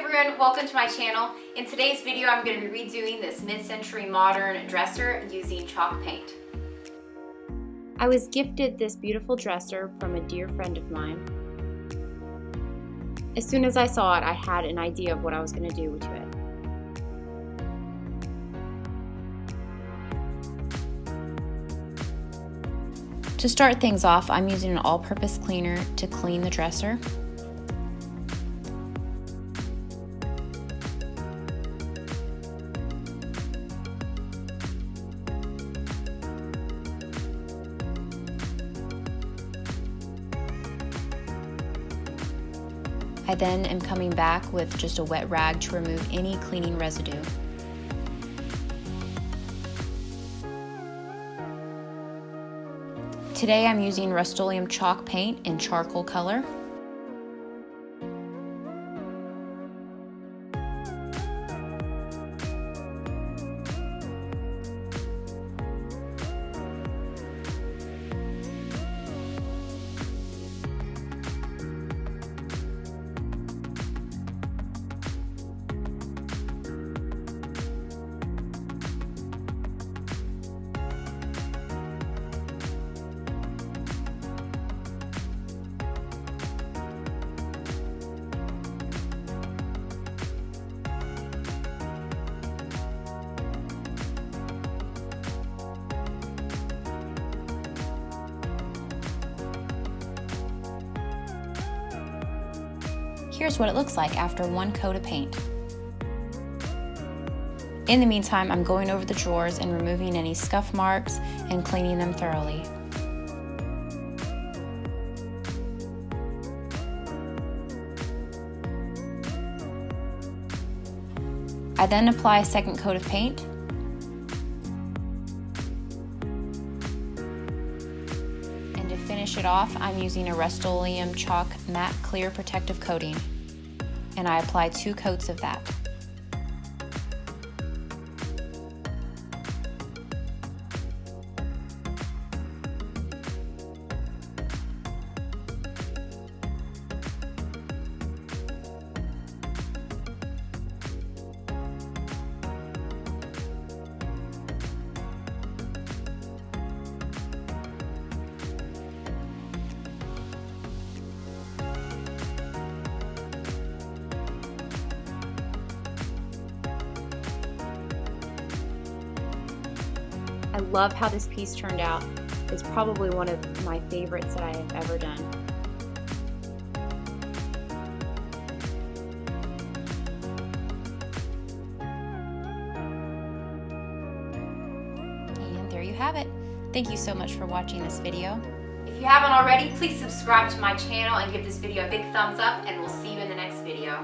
everyone, welcome to my channel. In today's video, I'm going to be redoing this mid-century modern dresser using chalk paint. I was gifted this beautiful dresser from a dear friend of mine. As soon as I saw it, I had an idea of what I was going to do to it. To start things off, I'm using an all-purpose cleaner to clean the dresser. I then am coming back with just a wet rag to remove any cleaning residue. Today I'm using Rust-Oleum chalk paint in charcoal color. Here's what it looks like after one coat of paint. In the meantime, I'm going over the drawers and removing any scuff marks and cleaning them thoroughly. I then apply a second coat of paint. And to finish it off, I'm using a Rust-Oleum chalk matte clear protective coating, and I apply 2 coats of that. I love how this piece turned out. It's probably one of my favorites that I have ever done. And there you have it. Thank you so much for watching this video. If you haven't already, please subscribe to my channel and give this video a big thumbs up, and we'll see you in the next video.